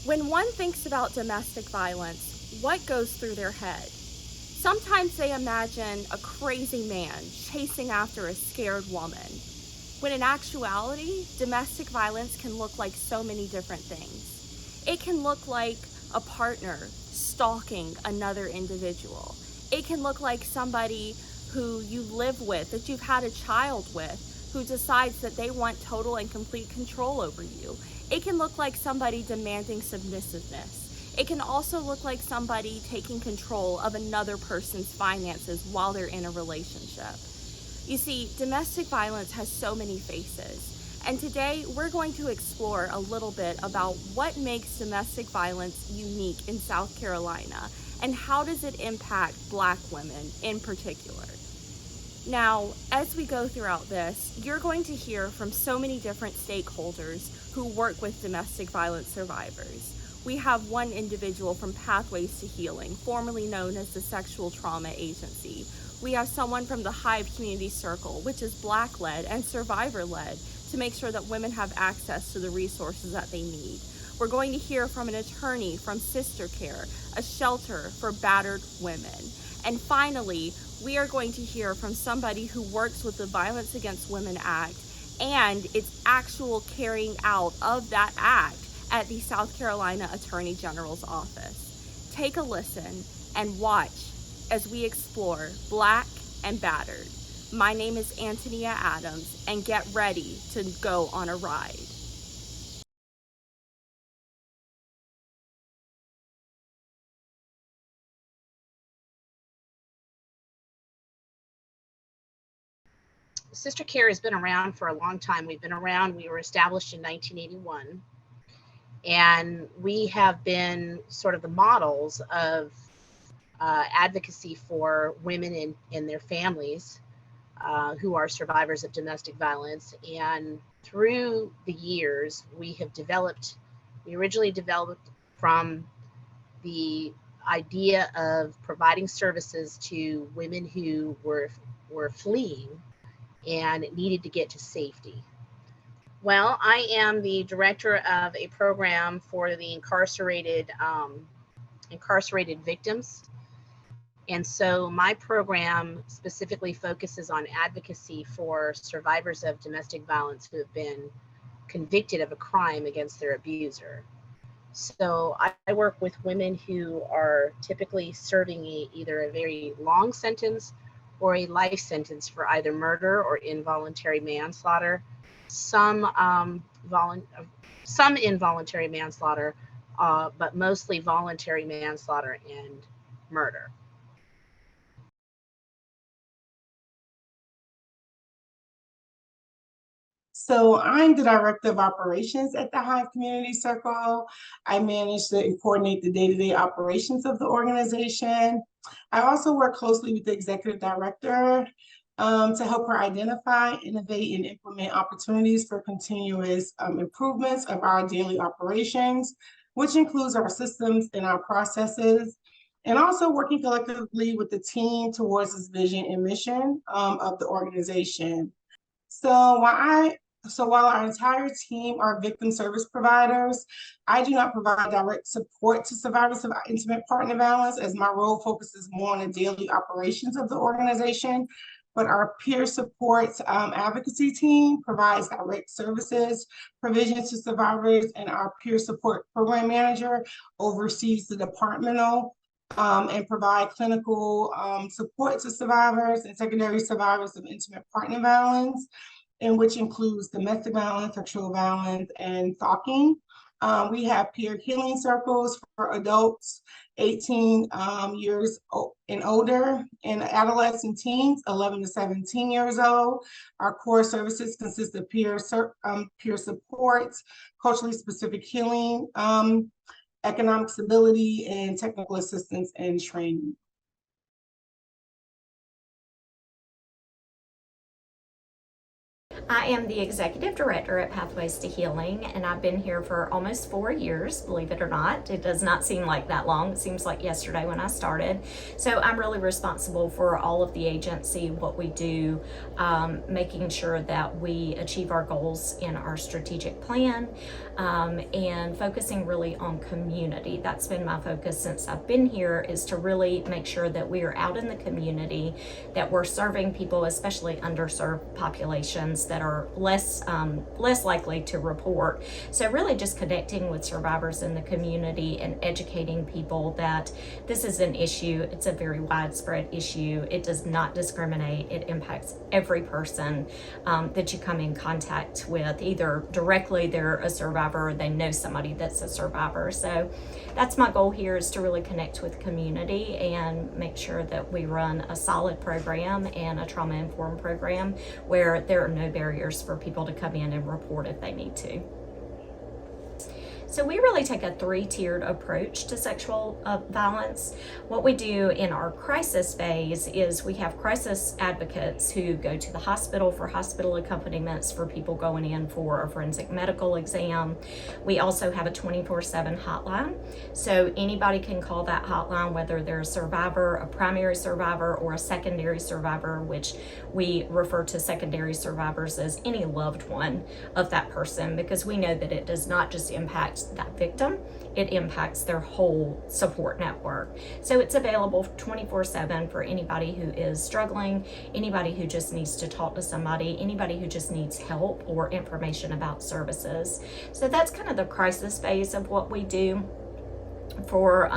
When one thinks about domestic violence, what goes through their head? Sometimes they imagine a crazy man chasing after a scared woman, when in actuality, domestic violence can look like so many different things. It can look like a partner stalking another individual. It can look like somebody who you live with, that you've had a child with, who decides that they want total and complete control over you. It can look like somebody demanding submissiveness. It can also look like somebody taking control of another person's finances while they're in a relationship. You see, domestic violence has so many faces, and today we're going to explore a little bit about what makes domestic violence unique in South Carolina and how does it impact Black women in particular. Now, as we go throughout this, you're going to hear from so many different stakeholders who work with domestic violence survivors. We have one individual from Pathways to Healing, formerly known as the Sexual Trauma Agency. We have someone from the Hive Community Circle, which is Black-led and survivor-led, to make sure that women have access to the resources that they need. We're going to hear from an attorney from SisterCare, a shelter for battered women. And finally, we are going to hear from somebody who works with the Violence Against Women Act and its actual carrying out of that act at the South Carolina Attorney General's office. Take a listen and watch as we explore Black and Battered. My name is Antonia Adams, and get ready to go on a ride. SisterCare has been around for a long time. We've been around. We were established in 1981, and we have been sort of the models of advocacy for women and their families who are survivors of domestic violence. And through the years, we originally developed from the idea of providing services to women who were fleeing and needed to get to safety. Well, I am the director of a program for the incarcerated victims. And so my program specifically focuses on advocacy for survivors of domestic violence who have been convicted of a crime against their abuser. So I work with women who are typically serving either a very long sentence or a life sentence for either murder or involuntary manslaughter, some involuntary manslaughter, but mostly voluntary manslaughter and murder. So I'm the director of operations at the Hive Community Circle. I manage and coordinate the day-to-day operations of the organization. I also work closely with the executive director to help her identify, innovate, and implement opportunities for continuous improvements of our daily operations, which includes our systems and our processes, and also working collectively with the team towards this vision and mission of the organization. So while our entire team are victim service providers, I do not provide direct support to survivors of intimate partner violence, as my role focuses more on the daily operations of the organization. But our peer support advocacy team provides direct services, provisions to survivors, and our peer support program manager oversees the departmental and provide clinical support to survivors and secondary survivors of intimate partner violence, and which includes domestic violence, sexual violence, and stalking. We have peer healing circles for adults 18 years and older, and adolescent teens 11 to 17 years old. Our core services consist of peer support, culturally specific healing, economic stability, and technical assistance and training. I am the executive director at Pathways to Healing, and I've been here for almost 4 years, believe it or not. It does not seem like that long. It seems like yesterday when I started. So I'm really responsible for all of the agency, what we do, making sure that we achieve our goals in our strategic plan, and focusing really on community. That's been my focus since I've been here, is to really make sure that we are out in the community, that we're serving people, especially underserved populations that are less likely to report. So really just connecting with survivors in the community and educating people that this is an issue. It's a very widespread issue. It does not discriminate. It impacts every person that you come in contact with. Either directly they're a survivor or they know somebody that's a survivor. So that's my goal here, is to really connect with community and make sure that we run a solid program and a trauma-informed program where there are no barriers for people to come in and report if they need to. So we really take a 3-tiered approach to sexual violence. What we do in our crisis phase is we have crisis advocates who go to the hospital for hospital accompaniments for people going in for a forensic medical exam. We also have a 24/7 hotline. So anybody can call that hotline, whether they're a survivor, a primary survivor, or a secondary survivor, which we refer to secondary survivors as any loved one of that person, because we know that it does not just impact that victim, it impacts their whole support network. So it's available 24/7 for anybody who is struggling, anybody who just needs to talk to somebody, anybody who just needs help or information about services. So that's kind of the crisis phase of what we do. For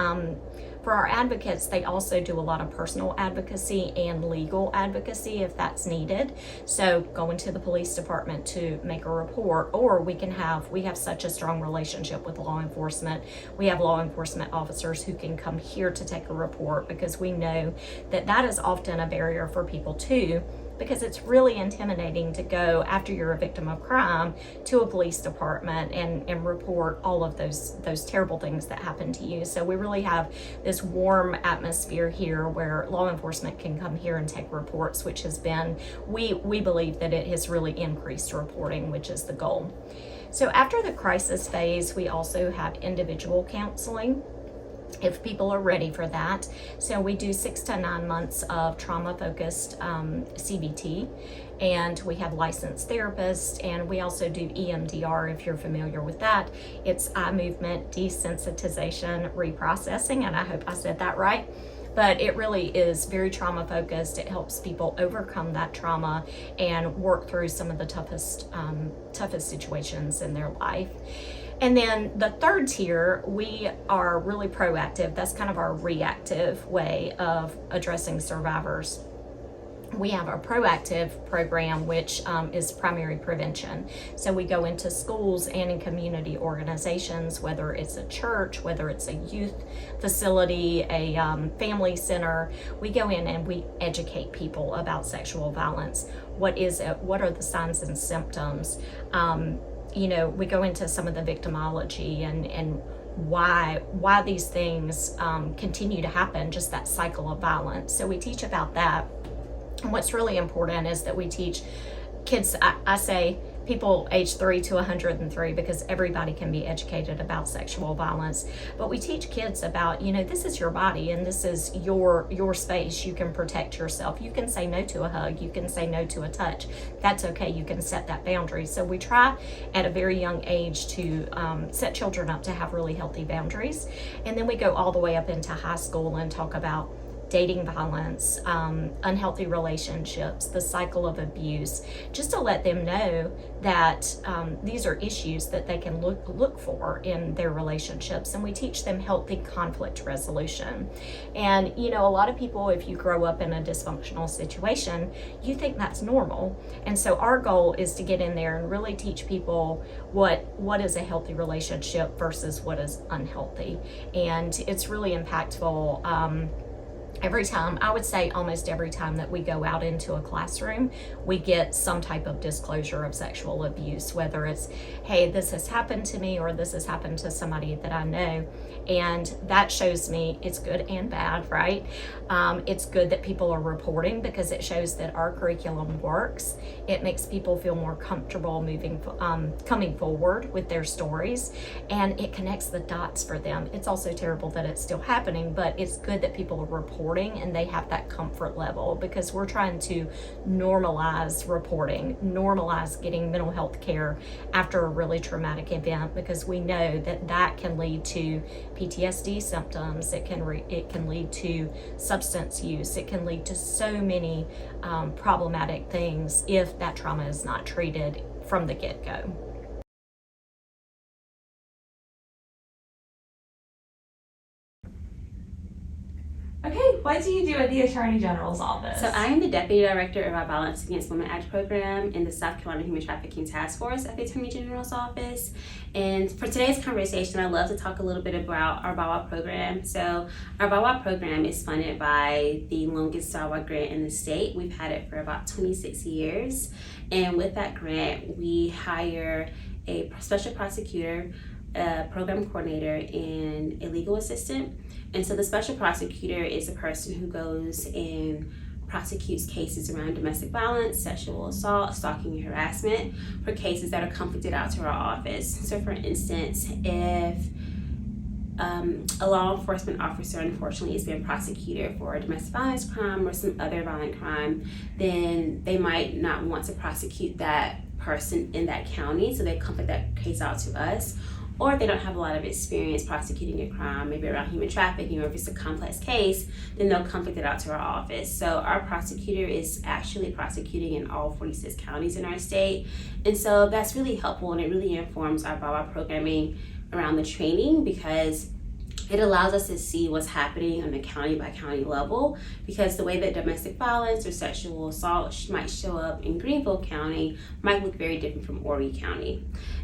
our advocates, they also do a lot of personal advocacy and legal advocacy if that's needed. So going to the police department to make a report, or we have such a strong relationship with law enforcement. We have law enforcement officers who can come here to take a report, because we know that that is often a barrier for people too, because it's really intimidating to go after you're a victim of crime to a police department and report all of those terrible things that happen to you. So we really have this warm atmosphere here where law enforcement can come here and take reports, which has been, we believe that it has really increased reporting, which is the goal. So after the crisis phase, we also have individual counseling, if people are ready for that. So we do 6 to 9 months of trauma-focused CBT, and we have licensed therapists, and we also do EMDR, if you're familiar with that. It's eye movement desensitization reprocessing, and I hope I said that right. But it really is very trauma-focused. It helps people overcome that trauma and work through some of the toughest situations in their life. And then the 3rd tier, we are really proactive. That's kind of our reactive way of addressing survivors. We have our proactive program, which is primary prevention. So we go into schools and in community organizations, whether it's a church, whether it's a youth facility, a family center. We go in and we educate people about sexual violence. What is it? What are the signs and symptoms? We go into some of the victimology and why these things continue to happen, just that cycle of violence. So we teach about that. And what's really important is that we teach kids, I say people age 3 to 103, because everybody can be educated about sexual violence. But we teach kids about, this is your body and this is your space. You can protect yourself. You can say no to a hug. You can say no to a touch. That's okay. You can set that boundary. So we try at a very young age to set children up to have really healthy boundaries. And then we go all the way up into high school and talk about dating violence, unhealthy relationships, the cycle of abuse, just to let them know that these are issues that they can look for in their relationships. And we teach them healthy conflict resolution. And a lot of people, if you grow up in a dysfunctional situation, you think that's normal. And so our goal is to get in there and really teach people what is a healthy relationship versus what is unhealthy. And it's really impactful. every time, I would say almost every time that we go out into a classroom, we get some type of disclosure of sexual abuse, whether it's, hey, this has happened to me, or this has happened to somebody that I know. And that shows me it's good and bad, right? It's good that people are reporting, because it shows that our curriculum works. It makes people feel more comfortable coming forward with their stories, and it connects the dots for them. It's also terrible that it's still happening, but it's good that people are reporting and they have that comfort level, because we're trying to normalize reporting, normalize getting mental health care after a really traumatic event, because we know that that can lead to PTSD symptoms. It can lead to substance use. It can lead to so many problematic things if that trauma is not treated from the get-go. Okay, what do you do at the Attorney General's office? So I am the Deputy Director of our Violence Against Women Act program in the South Carolina Human Trafficking Task Force at the Attorney General's office. And for today's conversation, I'd love to talk a little bit about our VAWA program. So our VAWA program is funded by the longest VAWA grant in the state. We've had it for about 26 years. And with that grant, we hire a special prosecutor, a program coordinator, and a legal assistant. And so the special prosecutor is a person who goes and prosecutes cases around domestic violence, sexual assault, stalking, and harassment for cases that are conflicted out to our office. So for instance, if a law enforcement officer unfortunately is being prosecuted for a domestic violence crime or some other violent crime, then they might not want to prosecute that person in that county, so they conflict that case out to us. Or if they don't have a lot of experience prosecuting a crime, maybe around human trafficking, or if it's a complex case, then they'll conflict it out to our office. So our prosecutor is actually prosecuting in all 46 counties in our state. And so that's really helpful, and it really informs our VAWA programming around the training, because it allows us to see what's happening on the county by county level, because the way that domestic violence or sexual assault might show up in Greenville County might look very different from Horry County.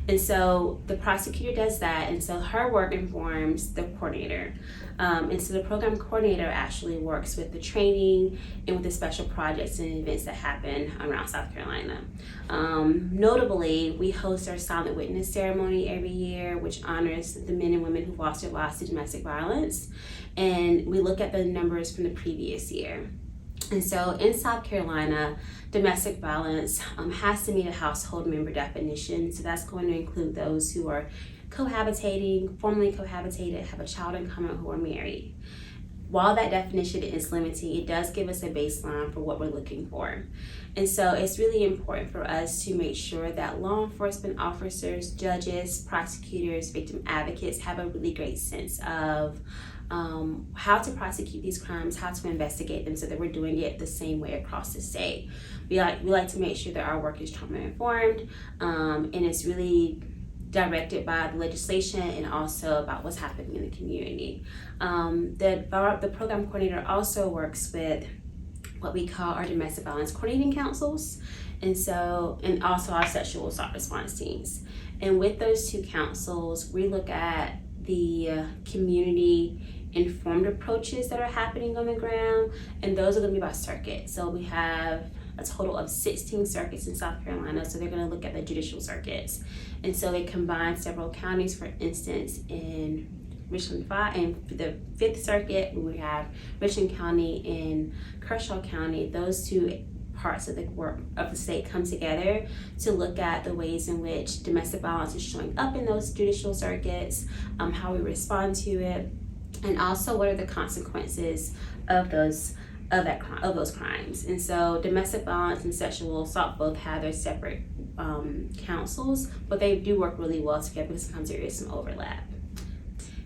And so the prosecutor does that, and so her work informs the coordinator. And so the program coordinator actually works with the training and with the special projects and events that happen around South Carolina. Notably, we host our silent witness ceremony every year, which honors the men and women who lost their lives to domestic violence. And we look at the numbers from the previous year. And so in South Carolina, domestic violence has to meet a household member definition. So that's going to include those who are cohabitating, formerly cohabitated, have a child in common, who are married. While that definition is limiting, it does give us a baseline for what we're looking for. And so it's really important for us to make sure that law enforcement officers, judges, prosecutors, victim advocates have a really great sense of how to prosecute these crimes, how to investigate them, so that we're doing it the same way across the state. We like to make sure that our work is trauma informed, and it's really directed by the legislation and also about what's happening in the community. The program coordinator also works with what we call our domestic violence coordinating councils, and also our sexual assault response teams. And with those two councils, we look at the community informed approaches that are happening on the ground, and those are going to be by circuit. So we have a total of 16 circuits in South Carolina, so they're going to look at the judicial circuits. And so they combine several counties. For instance, in Richland 5 and the 5th Circuit, we have Richland County and Kershaw County. Those two parts of the work of the state come together to look at the ways in which domestic violence is showing up in those judicial circuits, how we respond to it, and also what are the consequences of those crimes. And so domestic violence and sexual assault both have their separate councils, but they do work really well together because sometimes there is some overlap.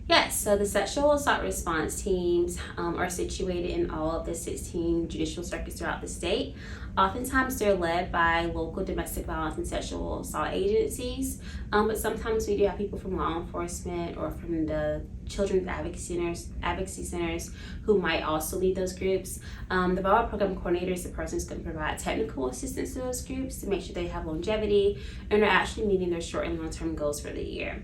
Yes, so the sexual assault response teams are situated in all of the 16 judicial circuits throughout the state. Oftentimes they're led by local domestic violence and sexual assault agencies, but sometimes we do have people from law enforcement or from the children's advocacy centers who might also lead those groups. The VAWA program coordinator is the person who's going to provide technical assistance to those groups to make sure they have longevity and are actually meeting their short and long-term goals for the year.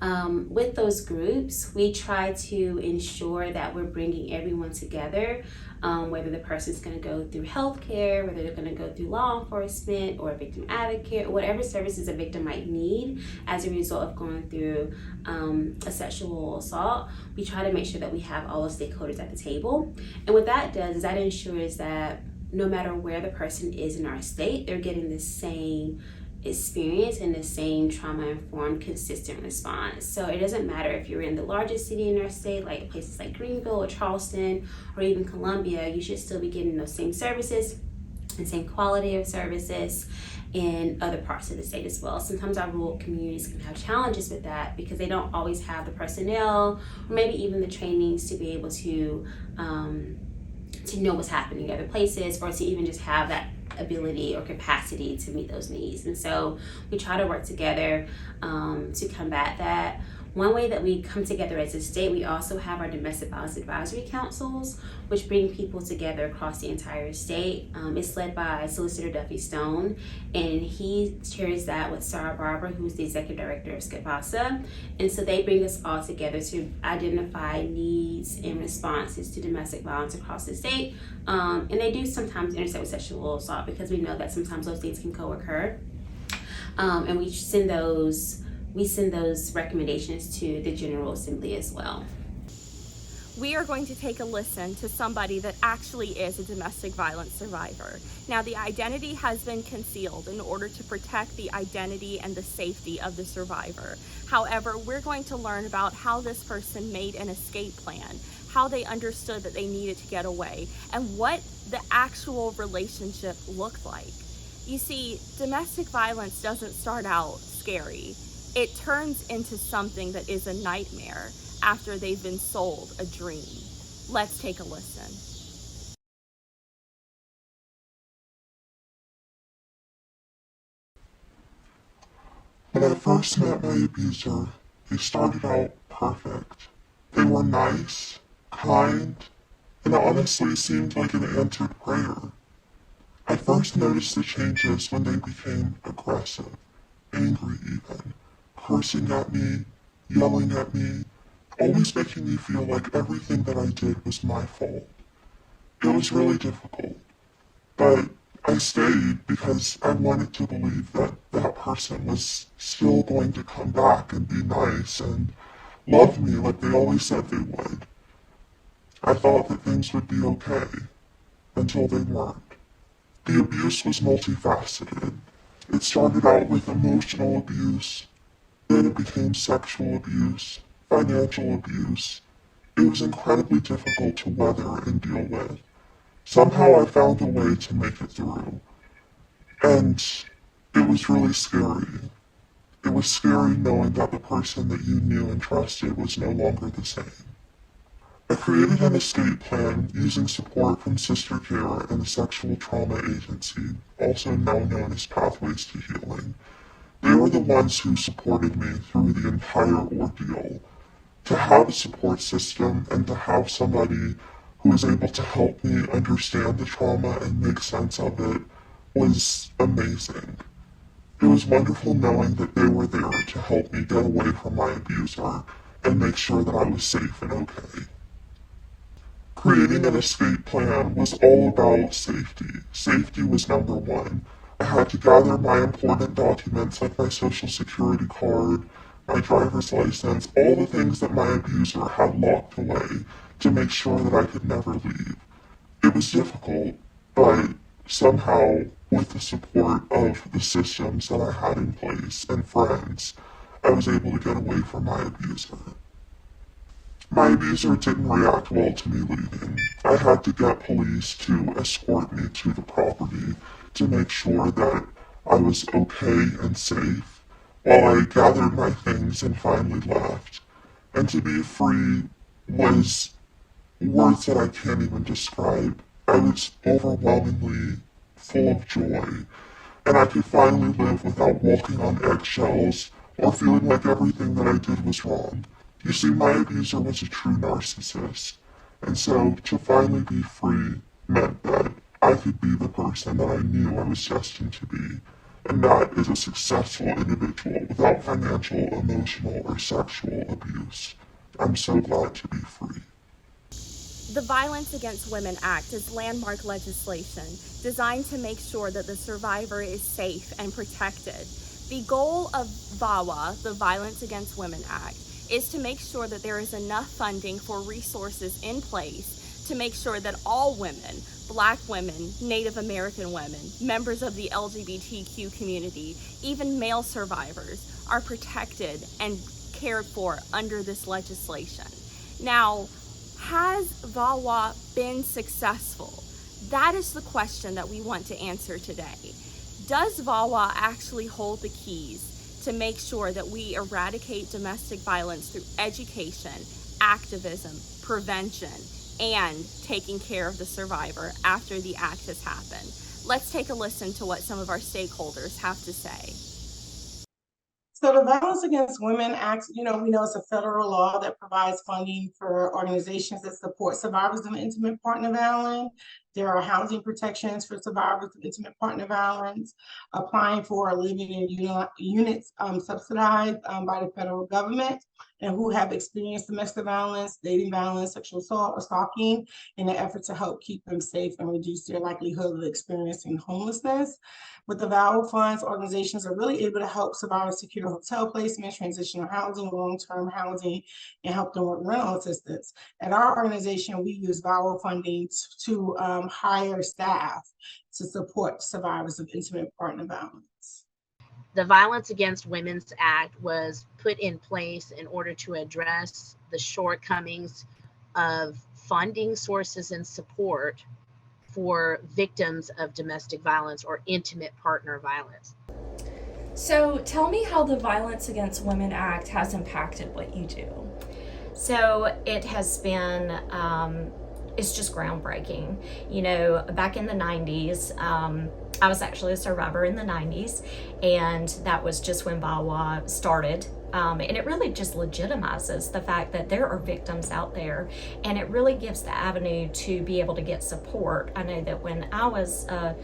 With those groups, we try to ensure that we're bringing everyone together, whether the person's going to go through healthcare, whether they're going to go through law enforcement or a victim advocate, or whatever services a victim might need as a result of going through a sexual assault. We try to make sure that we have all the stakeholders at the table. And what that does is that ensures that no matter where the person is in our state, they're getting the same experience and the same trauma-informed, consistent response. So it doesn't matter if you're in the largest city in our state, like places like Greenville or Charleston or even Columbia, you should still be getting those same services and same quality of services in other parts of the state as well. Sometimes our rural communities can have challenges with that because they don't always have the personnel or maybe even the trainings to be able to know what's happening in other places, or to even just have that ability or capacity to meet those needs. And so we try to work together to combat that. One way that we come together as a state, we also have our domestic violence advisory councils, which bring people together across the entire state. It's led by Solicitor Duffy Stone, and he chairs that with Sarah Barber, who's the executive director of SCPASA. And so they bring us all together to identify needs and responses to domestic violence across the state. And they do sometimes intersect with sexual assault because we know that sometimes those things can co-occur. And we send those recommendations to the General Assembly as well. We are going to take a listen to somebody that actually is a domestic violence survivor. Now, the identity has been concealed in order to protect the identity and the safety of the survivor. However, we're going to learn about how this person made an escape plan, how they understood that they needed to get away, and what the actual relationship looked like. You see, domestic violence doesn't start out scary. It turns into something that is a nightmare after they've been sold a dream. Let's take a listen. When I first met my abuser, they started out perfect. They were nice, kind, and honestly seemed like an answered prayer. I first noticed the changes when they became aggressive, angry even, cursing at me, yelling at me, always making me feel like everything that I did was my fault. It was really difficult, but I stayed because I wanted to believe that that person was still going to come back and be nice and love me like they always said they would. I thought that things would be okay, until they weren't. The abuse was multifaceted. It started out with emotional abuse, then it became sexual abuse, financial abuse. It was incredibly difficult to weather and deal with. Somehow I found a way to make it through. And it was really scary. It was scary knowing that the person that you knew and trusted was no longer the same. I created an escape plan using support from SisterCare and the Sexual Trauma Agency, also now known as Pathways to Healing. They were the ones who supported me through the entire ordeal. To have a support system and to have somebody who was able to help me understand the trauma and make sense of it was amazing. It was wonderful knowing that they were there to help me get away from my abuser and make sure that I was safe and okay. Creating an escape plan was all about safety. Safety was number one. I had to gather my important documents like my social security card, my driver's license, all the things that my abuser had locked away to make sure that I could never leave. It was difficult, but somehow, with the support of the systems that I had in place and friends, I was able to get away from my abuser. My abuser didn't react well to me leaving. I had to get police to escort me to the property to make sure that I was okay and safe while I gathered my things and finally left. And to be free was words that I can't even describe. I was overwhelmingly full of joy, and I could finally live without walking on eggshells or feeling like everything that I did was wrong. You see, my abuser was a true narcissist, and so to finally be free meant that I could be the person that I knew I was destined to be, and that is a successful individual without financial, emotional, or sexual abuse. I'm so glad to be free. The Violence Against Women Act is landmark legislation designed to make sure that the survivor is safe and protected. The goal of VAWA, the Violence Against Women Act, is to make sure that there is enough funding for resources in place to make sure that all women, Black women, Native American women, members of the LGBTQ community, even male survivors, are protected and cared for under this legislation. Now, has VAWA been successful? That is the question that we want to answer today. Does VAWA actually hold the keys to make sure that we eradicate domestic violence through education, activism, prevention, and taking care of the survivor after the act has happened? Let's take a listen to what some of our stakeholders have to say. So the Violence Against Women Act, we know it's a federal law that provides funding for organizations that support survivors of intimate partner violence. There are housing protections for survivors of intimate partner violence, applying for living in units subsidized by the federal government, and who have experienced domestic violence, dating violence, sexual assault, or stalking in an effort to help keep them safe and reduce their likelihood of experiencing homelessness. With the VAWA funds, organizations are really able to help survivors secure hotel placement, transitional housing, long-term housing, and help them with rental assistance. At our organization, we use VAWA funding to hire staff to support survivors of intimate partner violence. The Violence Against Women's Act was put in place in order to address the shortcomings of funding sources and support for victims of domestic violence or intimate partner violence. So tell me how the Violence Against Women Act has impacted what you do. So it has been, it's just groundbreaking. Back in the 90s, I was actually a survivor in the 90s, and that was just when VAWA started. And it really just legitimizes the fact that there are victims out there, and it really gives the avenue to be able to get support. I know that when I was a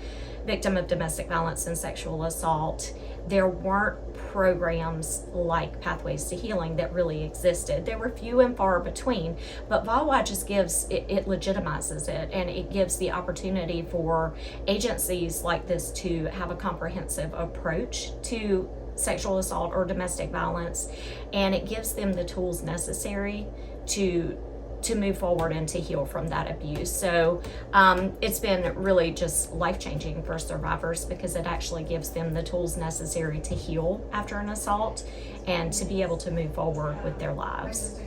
victim of domestic violence and sexual assault, there weren't programs like Pathways to Healing that really existed. There were few and far between, but VAWA just gives, it legitimizes it, and it gives the opportunity for agencies like this to have a comprehensive approach to sexual assault or domestic violence, and it gives them the tools necessary to move forward and to heal from that abuse. So it's been really just life-changing for survivors, because it actually gives them the tools necessary to heal after an assault and to be able to move forward with their lives.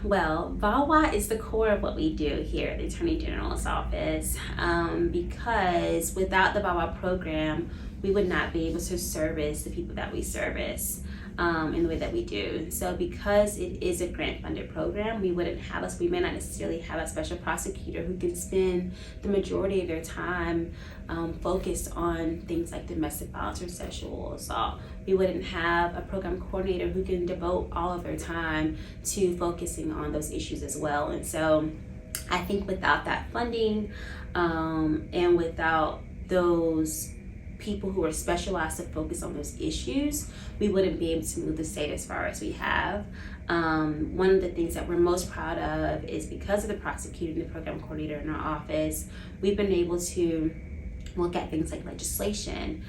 Well, VAWA is the core of what we do here at the Attorney General's office, because without the VAWA program, we would not be able to service the people that we service in the way that we do. So because it is a grant-funded program, we may not necessarily have a special prosecutor who can spend the majority of their time focused on things like domestic violence or sexual assault. We wouldn't have a program coordinator who can devote all of their time to focusing on those issues as well. And so I think without that funding and without those people who are specialized to focus on those issues, we wouldn't be able to move the state as far as we have. One of the things that we're most proud of is because of the prosecutor and the program coordinator in our office, we've been able to look at things like legislation.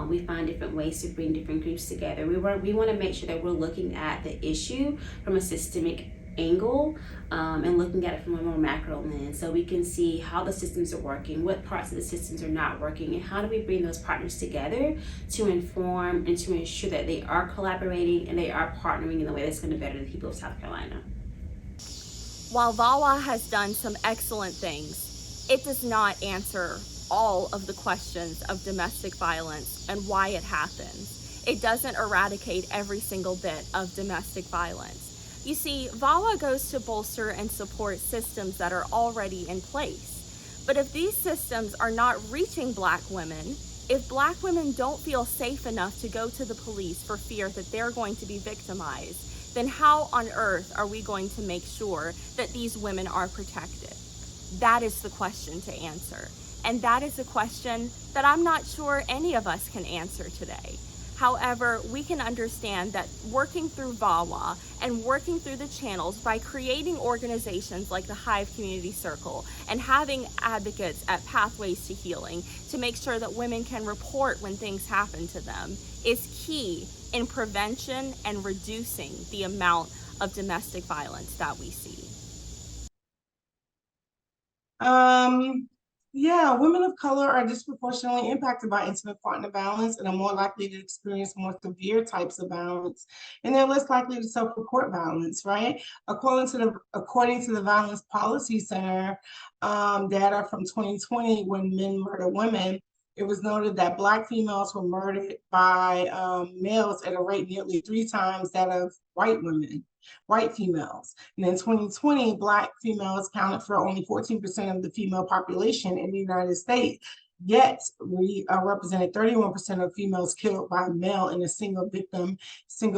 We find different ways to bring different groups together. We want to make sure that we're looking at the issue from a systemic angle and looking at it from a more macro lens, so we can see how the systems are working, what parts of the systems are not working, and how do we bring those partners together to inform and to ensure that they are collaborating and they are partnering in the way that's going to better the people of South Carolina. While VAWA has done some excellent things, it does not answer all of the questions of domestic violence and why it happens. It doesn't eradicate every single bit of domestic violence. You see, VAWA goes to bolster and support systems that are already in place. But if these systems are not reaching Black women, if Black women don't feel safe enough to go to the police for fear that they're going to be victimized, then how on earth are we going to make sure that these women are protected? That is the question to answer. And that is a question that I'm not sure any of us can answer today. However, we can understand that working through VAWA and working through the channels by creating organizations like the Hive Community Circle and having advocates at Pathways to Healing to make sure that women can report when things happen to them is key in prevention and reducing the amount of domestic violence that we see. Yeah, women of color are disproportionately impacted by intimate partner violence and are more likely to experience more severe types of violence, and they're less likely to self-report violence, right? According to the Violence Policy Center data from 2020, when men murder women, it was noted that Black females were murdered by males at a rate nearly 3 times that of white females. And in 2020, Black females accounted for only 14% of the female population in the United States, yet we represented 31% of females killed by a male in a single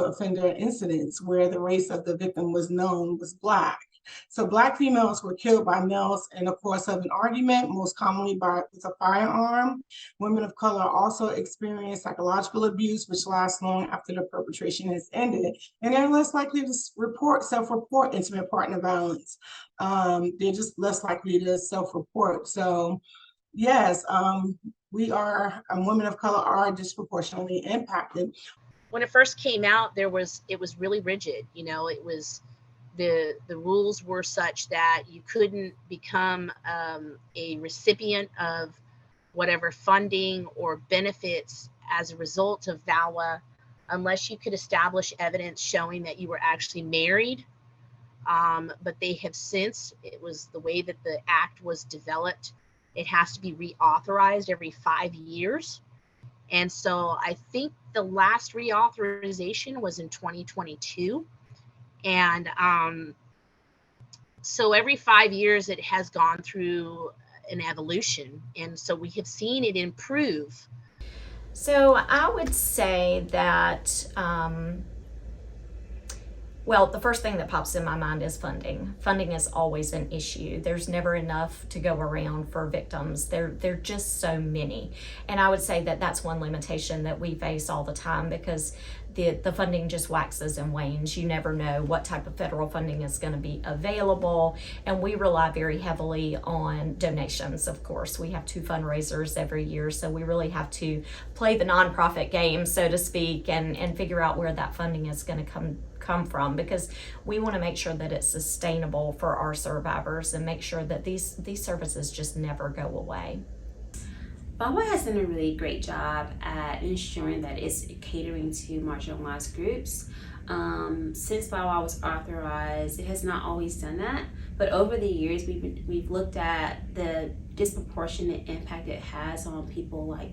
offender incidents where the race of the victim was known was Black. So Black females were killed by males in the course of an argument, most commonly with a firearm. Women of color also experience psychological abuse, which lasts long after the perpetration has ended, and they're less likely to self-report intimate partner violence. They're just less likely to self-report. So yes, women of color are disproportionately impacted. When it first came out, it was really rigid. You know, it was the rules were such that you couldn't become a recipient of whatever funding or benefits as a result of VAWA unless you could establish evidence showing that you were actually married. But they have since, it was the way that the act was developed, it has to be reauthorized every 5 years. And so I think the last reauthorization was in 2022. And so every 5 years it has gone through an evolution. And so we have seen it improve. So I would say that, well, the first thing that pops in my mind is funding. Funding is always an issue. There's never enough to go around for victims. They're just so many. And I would say that that's one limitation that we face all the time, because the funding just waxes and wanes. You never know what type of federal funding is going to be available, and we rely very heavily on donations. Of course, we have 2 fundraisers every year, so we really have to play the nonprofit game, so to speak, and figure out where that funding is going to come from, because we want to make sure that it's sustainable for our survivors and make sure that these services just never go away. VAWA has done a really great job at ensuring that it's catering to marginalized groups. Since VAWA was authorized, it has not always done that, but over the years we've looked at the disproportionate impact it has on people like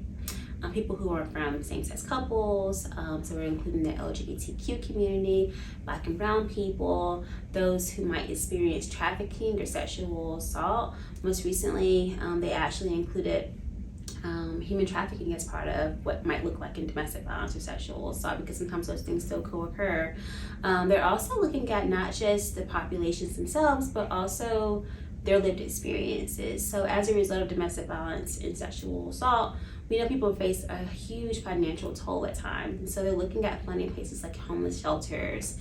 people who are from same-sex couples, so we're including the LGBTQ community, Black and brown people, those who might experience trafficking or sexual assault. Most recently, they actually included human trafficking as part of what might look like in domestic violence or sexual assault, because sometimes those things still co-occur. They're also looking at not just the populations themselves, but also their lived experiences. So as a result of domestic violence and sexual assault, we know people face a huge financial toll at times. And so they're looking at funding places like homeless shelters,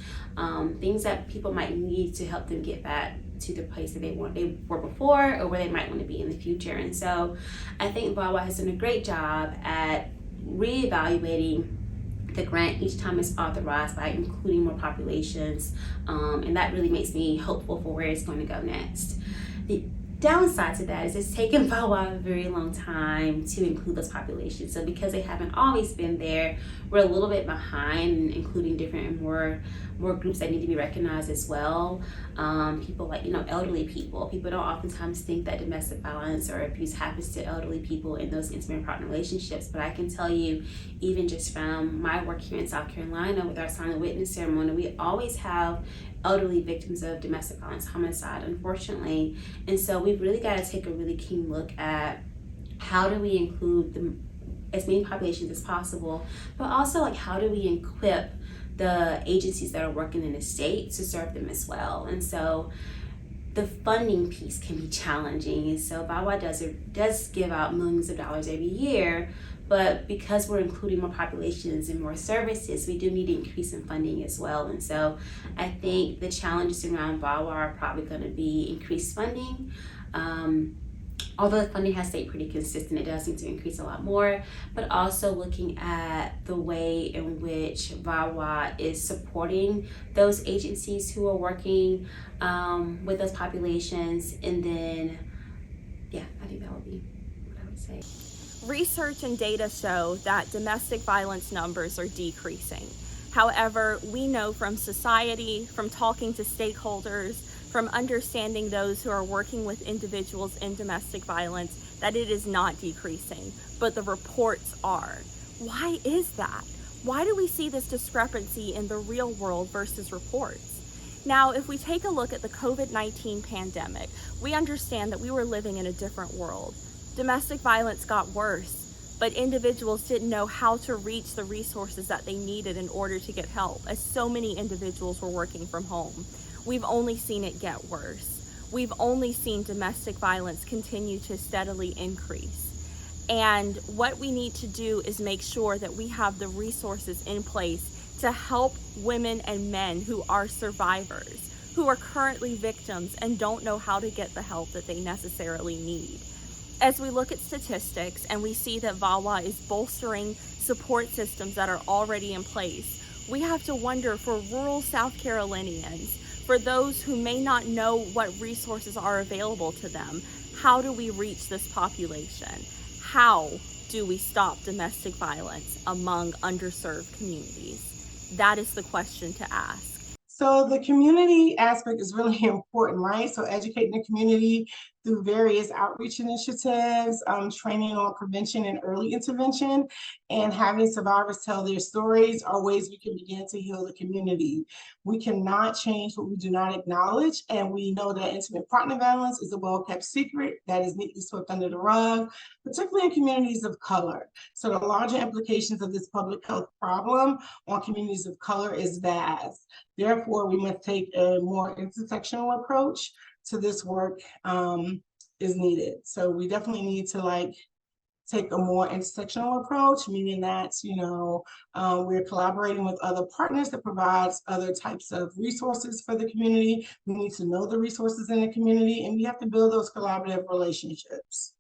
things that people might need to help them get back to the place that they were before, or where they might want to be in the future. And so I think VAWA has done a great job at reevaluating the grant each time it's authorized by including more populations, and that really makes me hopeful for where it's going to go next. The downside to that is it's taken VAWA a very long time to include those populations. So because they haven't always been there, we're a little bit behind in including different and more groups that need to be recognized as well. People like, elderly people. People don't oftentimes think that domestic violence or abuse happens to elderly people in those intimate partner relationships. But I can tell you, even just from my work here in South Carolina with our silent witness ceremony, we always have elderly victims of domestic violence, homicide, unfortunately. And so we've really got to take a really keen look at how do we include as many populations as possible, but also like how do we equip the agencies that are working in the state to serve them as well. And so the funding piece can be challenging. And so VAWA does give out millions of dollars every year, but because we're including more populations and more services, we do need to increase in funding as well. And so I think the challenges around VAWA are probably going to be increased funding. Although the funding has stayed pretty consistent, it does need to increase a lot more, but also looking at the way in which VAWA is supporting those agencies who are working with those populations. And then, yeah, I think that would be what I would say. Research and data show that domestic violence numbers are decreasing. However, we know from society, from talking to stakeholders, from understanding those who are working with individuals in domestic violence, that it is not decreasing, but the reports are. Why is that? Why do we see this discrepancy in the real world versus reports? Now, if we take a look at the COVID-19 pandemic, we understand that we were living in a different world. Domestic violence got worse, but individuals didn't know how to reach the resources that they needed in order to get help, as so many individuals were working from home. We've only seen it get worse. We've only seen domestic violence continue to steadily increase. And what we need to do is make sure that we have the resources in place to help women and men who are survivors, who are currently victims and don't know how to get the help that they necessarily need. As we look at statistics and we see that VAWA is bolstering support systems that are already in place, we have to wonder for rural South Carolinians, for those who may not know what resources are available to them, how do we reach this population? How do we stop domestic violence among underserved communities? That is the question to ask. So the community aspect is really important, right? So educating the community through various outreach initiatives, training on prevention and early intervention, and having survivors tell their stories are ways we can begin to heal the community. We cannot change what we do not acknowledge, and we know that intimate partner violence is a well-kept secret that is neatly swept under the rug, particularly in communities of color. So the larger implications of this public health problem on communities of color is vast. Therefore, we must take a more intersectional approach to this work is needed. So we definitely need to take a more intersectional approach, meaning that, we're collaborating with other partners that provides other types of resources for the community. We need to know the resources in the community, and we have to build those collaborative relationships.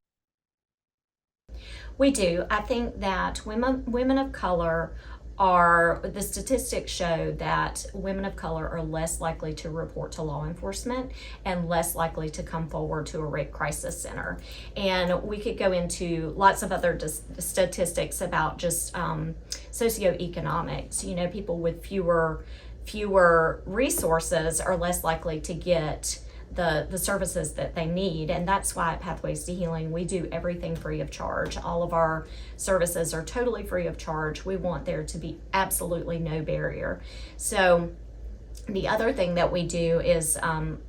We do. I think that women of color the statistics show that women of color are less likely to report to law enforcement and less likely to come forward to a rape crisis center. And we could go into lots of other statistics about just socioeconomics. People with fewer resources are less likely to get the services that they need, and that's why at Pathways to Healing we do everything free of charge. All of our services are totally free of charge. We want there to be absolutely no barrier. So the other thing that we do is,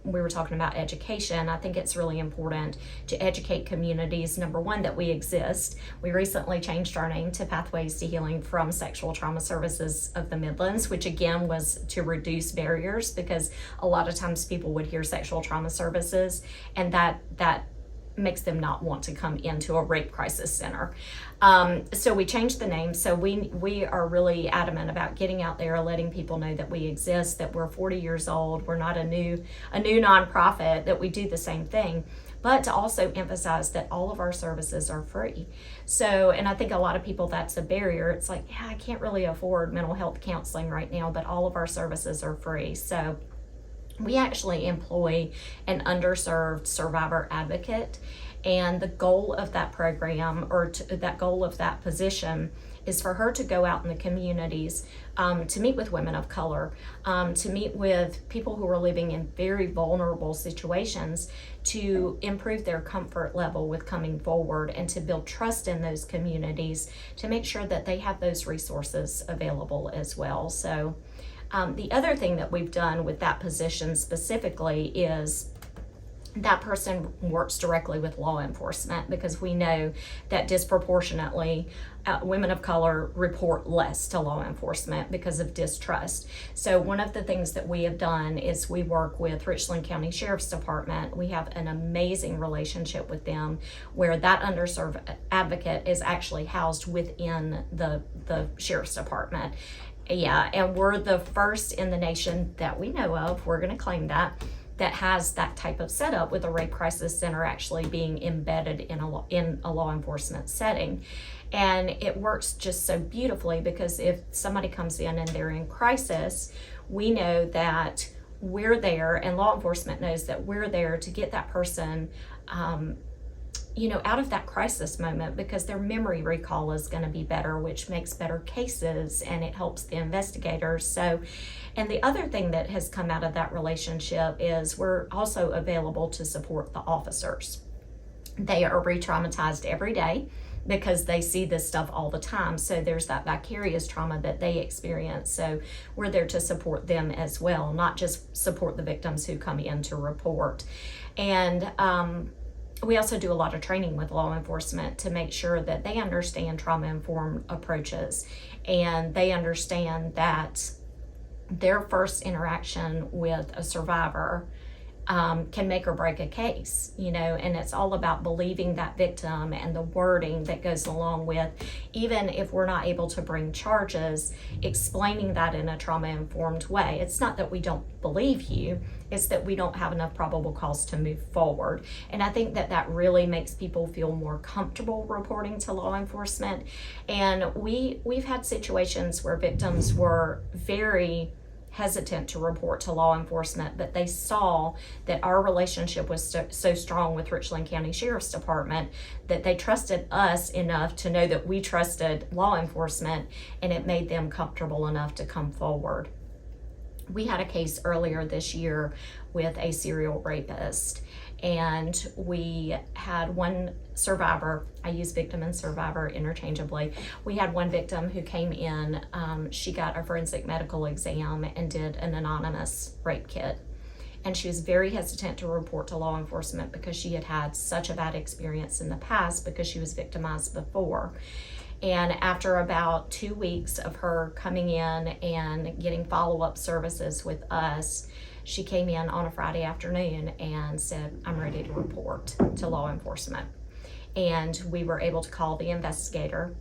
we were talking about education. I think it's really important to educate communities, number one, that we exist. We recently changed our name to Pathways to Healing from Sexual Trauma Services of the Midlands, which again was to reduce barriers, because a lot of times people would hear sexual trauma services and that makes them not want to come into a rape crisis center. So we changed the name. So we are really adamant about getting out there, letting people know that we exist, that we're 40 years old, we're not a new nonprofit, that we do the same thing, but to also emphasize that all of our services are free. So, and I think a lot of people, that's a barrier. It's like, yeah, I can't really afford mental health counseling right now, but all of our services are free. So we actually employ an underserved survivor advocate, and the goal of that program, or that goal of that position, is for her to go out in the communities to meet with women of color, to meet with people who are living in very vulnerable situations, to improve their comfort level with coming forward and to build trust in those communities, to make sure that they have those resources available as well. So the other thing that we've done with that position specifically is that person works directly with law enforcement, because we know that disproportionately women of color report less to law enforcement because of distrust. So one of the things that we have done is we work with Richland County Sheriff's Department. We have an amazing relationship with them, where that underserved advocate is actually housed within the Sheriff's Department. Yeah, and we're the first in the nation that we know of, we're going to claim that has that type of setup, with a rape crisis center actually being embedded in a law enforcement setting. And it works just so beautifully, because if somebody comes in and they're in crisis, we know that we're there, and law enforcement knows that we're there to get that person out of that crisis moment, because their memory recall is going to be better, which makes better cases, and it helps the investigators. So, and the other thing that has come out of that relationship is we're also available to support the officers. They are re-traumatized every day because they see this stuff all the time. So there's that vicarious trauma that they experience. So we're there to support them as well, not just support the victims who come in to report. And we also do a lot of training with law enforcement to make sure that they understand trauma-informed approaches, and they understand that their first interaction with a survivor can make or break a case, and it's all about believing that victim and the wording that goes along with, even if we're not able to bring charges, explaining that in a trauma-informed way. It's not that we don't believe you, it's that we don't have enough probable cause to move forward. And I think that really makes people feel more comfortable reporting to law enforcement. And we've had situations where victims were very hesitant to report to law enforcement, but they saw that our relationship was so strong with Richland County Sheriff's Department that they trusted us enough to know that we trusted law enforcement, and it made them comfortable enough to come forward. We had a case earlier this year with a serial rapist, and we had one survivor. I use victim and survivor interchangeably. We had one victim who came in, she got a forensic medical exam and did an anonymous rape kit. And she was very hesitant to report to law enforcement because she had had such a bad experience in the past because she was victimized before. And after about 2 weeks of her coming in and getting follow-up services with us, she came in on a Friday afternoon and said, "I'm ready to report to law enforcement." And we were able to call the investigator,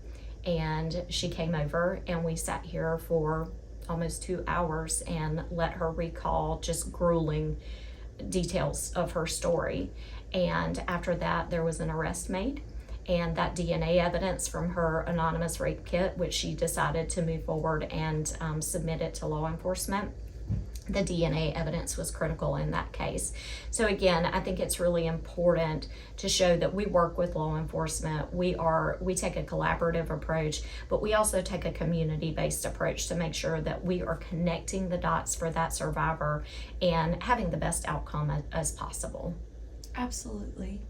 and she came over, and we sat here for almost 2 hours and let her recall just grueling details of her story. And after that, there was an arrest made. And that DNA evidence from her anonymous rape kit, which she decided to move forward and submit it to law enforcement, the DNA evidence was critical in that case. So again, I think it's really important to show that we work with law enforcement. We take a collaborative approach, but we also take a community-based approach to make sure that we are connecting the dots for that survivor and having the best outcome as possible. Absolutely.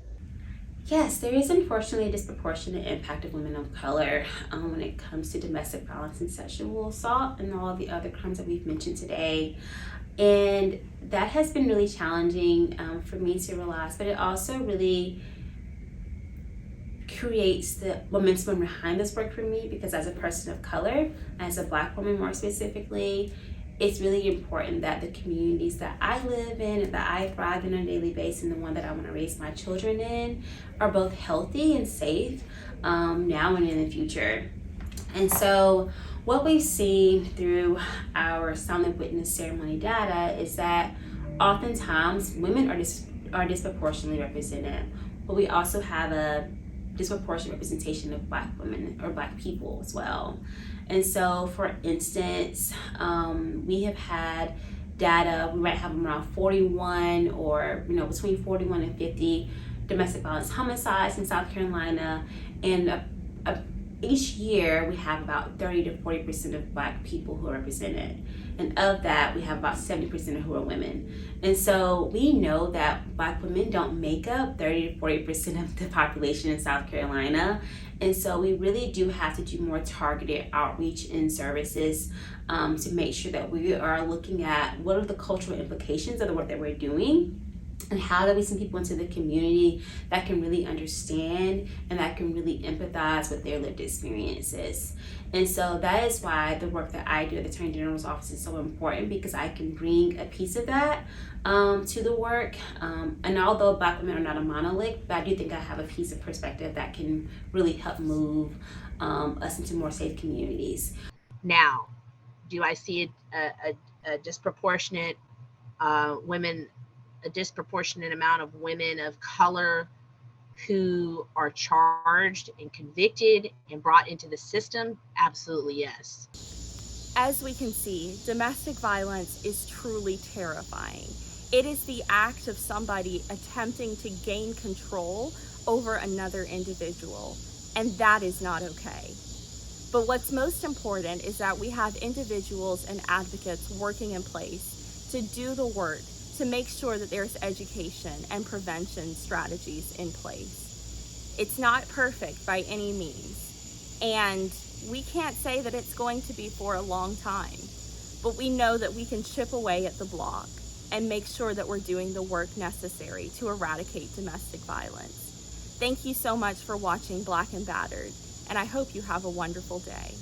Yes, there is unfortunately a disproportionate impact of women of color when it comes to domestic violence and sexual assault and all the other crimes that we've mentioned today. And that has been really challenging for me to realize, but it also really creates the momentum behind this work for me, because as a person of color, as a Black woman more specifically, it's really important that the communities that I live in and that I thrive in on a daily basis, and the one that I want to raise my children in, are both healthy and safe now and in the future. And so what we've seen through our silent witness ceremony data is that oftentimes women are disproportionately represented, but we also have a disproportionate representation of Black women or Black people as well. And so, for instance, we have had data, we might have around 41 or, between 41 and 50 domestic violence homicides in South Carolina. And each year we have about 30 to 40% of Black people who are represented. And of that, we have about 70% who are women. And so we know that Black women don't make up 30 to 40% of the population in South Carolina. And so we really do have to do more targeted outreach and services to make sure that we are looking at what are the cultural implications of the work that we're doing, And how do we send people into the community that can really understand and that can really empathize with their lived experiences? And so that is why the work that I do at the Attorney General's office is so important, because I can bring a piece of that to the work. And although Black women are not a monolith, but I do think I have a piece of perspective that can really help move us into more safe communities. Now, do I see a disproportionate a disproportionate amount of women of color who are charged and convicted and brought into the system? Absolutely yes. As we can see, domestic violence is truly terrifying. It is the act of somebody attempting to gain control over another individual, and that is not okay. But what's most important is that we have individuals and advocates working in place to do the work, to make sure that there's education and prevention strategies in place. It's not perfect by any means, and we can't say that it's going to be for a long time, but we know that we can chip away at the block and make sure that we're doing the work necessary to eradicate domestic violence. Thank you so much for watching Black and Battered, and I hope you have a wonderful day.